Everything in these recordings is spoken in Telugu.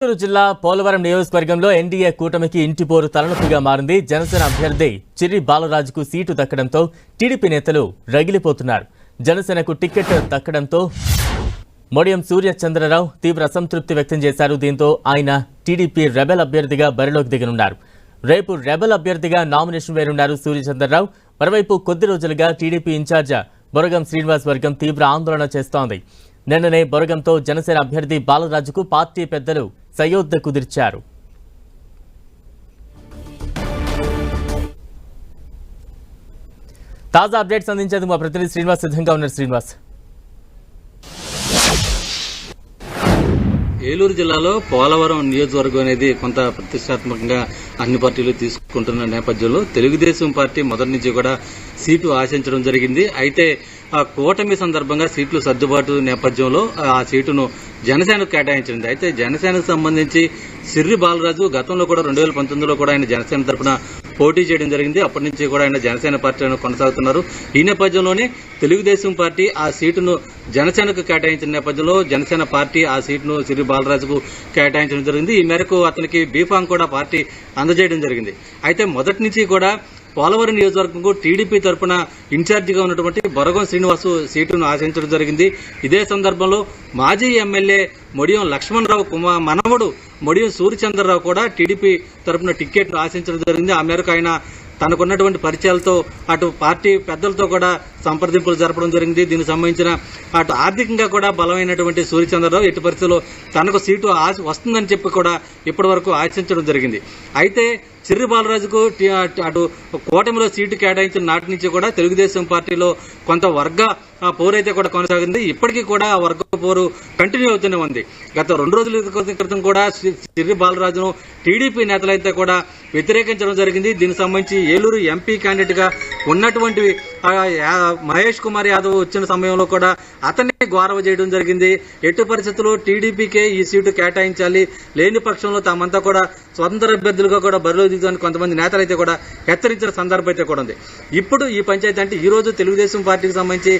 చిత్తూరు జిల్లా పోలవరం నియోజకవర్గంలో ఎన్డీఏ కూటమికి ఇంటిపోరు తలనొప్పిగా మారింది. జనసేన అభ్యర్థి చిర్రి బాలరాజుకు సీటు దక్కడంతో టీడీపీ నేతలు రగిలిపోతున్నారు. జనసేనకు టికెట్ దక్కడంతో మొడియం సూర్యచంద్రరావు తీవ్ర అసంతృప్తి వ్యక్తం చేశారు. దీంతో ఆయన టీడీపీ రెబెల్ అభ్యర్థిగా బరిలోకి దిగనున్నారు. రేపు రెబెల్ అభ్యర్థిగా నామినేషన్ వేయనున్నారు సూర్యచంద్రరావు. మరోవైపు కొద్ది రోజులుగా టీడీపీ ఇన్ఛార్జ్ బొరగం శ్రీనివాస్ వర్గం తీవ్ర ఆందోళన చేస్తోంది. నిన్ననే బొరగంతో జనసేన అభ్యర్థి బాలరాజుకు పార్టీ పెద్దలు సయోధ్య కుదిర్చారు. తాజా అప్డేట్స్ అందించేందుకు మా ప్రతినిధి శ్రీనివాస్ సిద్ధంగా ఉన్నారు. శ్రీనివాస్, ఏలూరు జిల్లాలో పోలవరం నియోజకవర్గం అనేది కొంత ప్రతిష్టాత్మకంగా అన్ని పార్టీలు తీసుకుంటున్న నేపథ్యంలో తెలుగుదేశం పార్టీ మొదటి నుంచి కూడా సీటు ఆశించడం జరిగింది. అయితే ఆ కూటమి సందర్భంగా సీట్లు సర్దుబాటు నేపథ్యంలో ఆ సీటును జనసేనకు కేటాయించింది. అయితే జనసేనకు సంబంధించి చిర్రి బాలరాజు గతంలో కూడా 2019లో కూడా ఆయన జనసేన తరఫున పోటీ చేయడం జరిగింది. అప్పటి నుంచి కూడా ఆయన జనసేన పార్టీలో కొనసాగుతున్నారు. ఈ నేపథ్యంలోనే తెలుగుదేశం పార్టీ ఆ సీటును జనసేనకు కేటాయించిన నేపథ్యంలో జనసేన పార్టీ ఆ సీటును చిర్రి బాలరాజుకు కేటాయించడం జరిగింది. ఈ మేరకు అతనికి బీఫామ్ కూడా పార్టీ అందజేయడం జరిగింది. అయితే మొదటి నుంచి కూడా పోలవరం నియోజకవర్గంకు టీడీపీ తరఫున ఇన్ఛార్జిగా ఉన్నటువంటి బొరగం శ్రీనివాసు సీటును ఆశించడం జరిగింది. ఇదే సందర్భంలో మాజీ ఎమ్మెల్యే మొడియం లక్ష్మణరావు మనవడు మొడియం సూర్యచంద్రరావు కూడా టీడీపీ తరఫున టికెట్ ఆశించడం జరిగింది. ఆ మేరకు ఆయన తనకున్నటువంటి పరిచయాలతో అటు పార్టీ పెద్దలతో కూడా సంప్రదింపులు జరపడం జరిగింది. దీనికి సంబంధించిన అటు ఆర్థికంగా కూడా బలమైనటువంటి సూర్యచంద్రరావు ఎట్టి పరిస్థితుల్లో తనకు సీటు వస్తుందని చెప్పి కూడా ఇప్పటి వరకు ఆశించడం జరిగింది. అయితే చిర్రి బాలరాజుకు అటు కూటమిలో సీటు కేటాయించిన నాటి నుంచి కూడా తెలుగుదేశం పార్టీలో కొంత వర్గ పోరైతే కూడా కొనసాగింది. ఇప్పటికీ కూడా ఆ వర్గ పోరు కంటిన్యూ అవుతూనే ఉంది. గత 2 రోజుల క్రితం కూడా చిర్రి బాలరాజును టీడీపీ నేతలైతే కూడా వ్యతిరేకించడం జరిగింది. దీనికి సంబంధించి ఏలూరు ఎంపీ క్యాండిడేట్ గా ఉన్నటువంటి మహేష్ కుమార్ యాదవ్ వచ్చిన సమయంలో కూడా అతన్ని గౌరవ చేయడం జరిగింది. ఎట్టి పరిస్థితుల్లో టీడీపీకే ఈ సీటు కేటాయించాలి, లేని పక్షంలో తామంతా కూడా స్వతంత్ర అభ్యర్థులుగా కూడా బరిలో దిగుతామని కొంతమంది నేతలు అయితే కూడా హెచ్చరించిన సందర్భం అయితే కూడా ఉంది. ఇప్పుడు ఈ పంచాయతీ అంటే ఈ రోజు తెలుగుదేశం పార్టీకి సంబంధించి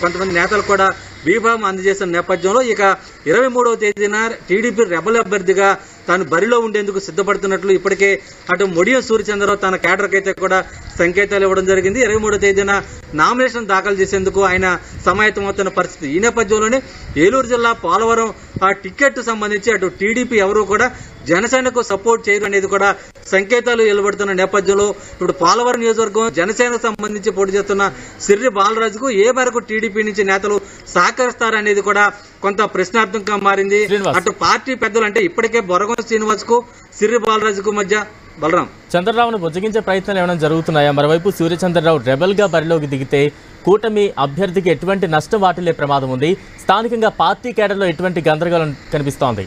కొంతమంది నేతలు కూడా బీఫామ్ అందజేసిన నేపథ్యంలో ఇక 23వ తేదీన టీడీపీ రెబల్ అభ్యర్థిగా తాను బరిలో ఉండేందుకు సిద్ధపడుతున్నట్లు ఇప్పటికే అటు మొడియం సూర్యచంద్రరావు తన కేడర్కి అయితే కూడా సంకేతాలు ఇవ్వడం జరిగింది. 23వ తేదీన నామినేషన్ దాఖలు చేసేందుకు ఆయన సమాయత్తమవుతున్న పరిస్థితి. ఈ నేపథ్యంలోనే ఏలూరు జిల్లా పోలవరం ఆ టికెట్ సంబంధించి అటు టీడీపీ ఎవరు కూడా జనసేనకు సపోర్ట్ చేయరు అనేది కూడా సంకేతాలు వెలువడుతున్న నేపథ్యంలో ఇప్పుడు పోలవరం నియోజకవర్గం జనసేనకు సంబంధించి పోటీ చేస్తున్న చిర్రి బాలరాజుకు ఏ మేరకు టీడీపీ నుంచి నేతలు సహకరిస్తారనేది కూడా కొంత ప్రశ్నార్థంగా మారింది. అటు పార్టీ పెద్దలు అంటే ఇప్పటికే బొరగం శ్రీనివాస్ కు చిర్రి బాలరాజుకు మధ్య బలరాం చంద్రరావును బుజ్జగించే ప్రయత్నాలు ఏమైనా జరుగుతున్నాయా? మరోవైపు సూర్యచంద్రరావు రెబెల్ గా బరిలోకి దిగితే కూటమి అభ్యర్థికి ఎటువంటి నష్టం వాటిల్లే ప్రమాదం ఉంది? స్థానికంగా పార్టీ కేడర్లో ఎటువంటి గందరగోళం కనిపిస్తోంది?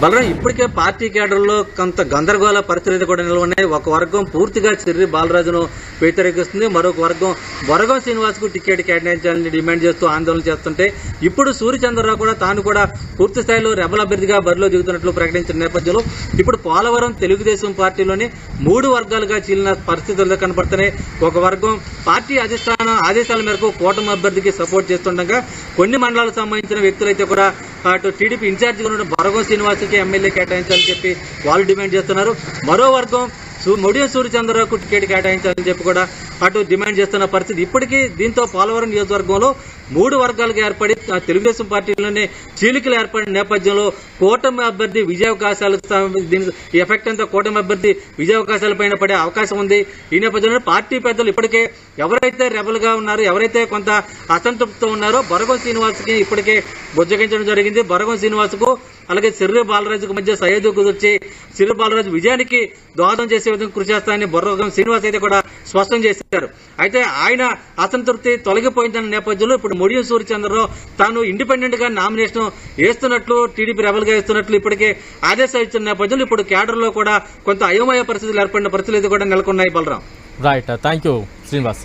బలరాం ఇప్పటికే పార్టీ కేడర్లో కొంత గందరగోళ పరిస్థితులు కూడా నిలవన్నాయి. ఒక వర్గం పూర్తిగా చిర్రి బాలరాజును వ్యతిరేకిస్తుంది, మరొక వర్గం బొరగం శ్రీనివాస్ కు టికెట్ కేటాయించాలని డిమాండ్ చేస్తూ ఆందోళన చేస్తుంటే ఇప్పుడు సూర్యచంద్రరావు కూడా తాను కూడా పూర్తి స్థాయిలో రెబల్ అభ్యర్థిగా బరిలో దిగుతున్నట్లు ప్రకటించిన నేపథ్యంలో ఇప్పుడు పోలవరం తెలుగుదేశం పార్టీలోని 3 వర్గాలుగా చీలిన పరిస్థితుల్లో కనపడుతున్నాయి. ఒక వర్గం పార్టీ ఆదేశాల మేరకు కూటమి అభ్యర్థికి సపోర్ట్ చేస్తుండగా కొన్ని మండలాలకు సంబంధించిన వ్యక్తులైతే కూడా అటు టీడీపీ ఇన్ఛార్జిగా ఉన్న బొరగం శ్రీనివాస్ ఎమ్మెల్యే కేటాయించాలని చెప్పి వాళ్ళు డిమాండ్ చేస్తున్నారు. మరో వర్గం మొడియం సూర్యచంద్రరావుకు టికెట్ కేటాయించాలని చెప్పి కూడా అటు డిమాండ్ చేస్తున్న పరిస్థితి. ఇప్పటికీ దీంతో పోలవరం నియోజకవర్గంలో 3 వర్గాలుగా ఏర్పడి తెలుగుదేశం పార్టీలోనే చీలికలు ఏర్పడిన నేపథ్యంలో కూటమి అభ్యర్థి విజయావకాశాలు దీని ఎఫెక్ట్ అంతా కూటమి అభ్యర్థి విజయావకాశాలపైన పడే అవకాశం ఉంది. ఈ నేపథ్యంలో పార్టీ పెద్దలు ఇప్పటికే ఎవరైతే రెబల్ గా ఉన్నారో, ఎవరైతే కొంత అసంతృప్తితో ఉన్నారో బొరగం శ్రీనివాస్ కి ఇప్పటికే బుజ్జగించడం జరిగింది. బొరగం శ్రీనివాస్ కు అలాగే చిర్రి బాలరాజుకు మధ్య సయోధ్య కుదిర్చి చిర్రి బాలరాజు విజయానికి దోహదం చేసే విధంగా కృషి చేస్తానని బొరగం శ్రీనివాస్ అయితే కూడా స్పష్టం చేశారు. అయితే ఆయన అసంతృప్తి తొలగిపోయిందన్న నేపథ్యంలో ఇప్పుడు మొడియం సూర్యచంద్రరావు తాను ఇండిపెండెంట్ గా నామినేషన్ వేస్తున్నట్లు టీడీపీ రెబల్ గా వేస్తున్నట్లు ఇప్పటికే ఆదేశాలు ఇచ్చిన నేపథ్యంలో ఇప్పుడు కేడర్ లో కూడా కొంత అయోమయ పరిస్థితులు ఏర్పడిన పరిస్థితులు అయితే కూడా నెలకొన్నాయి. Balaram right, thank you Srinivas.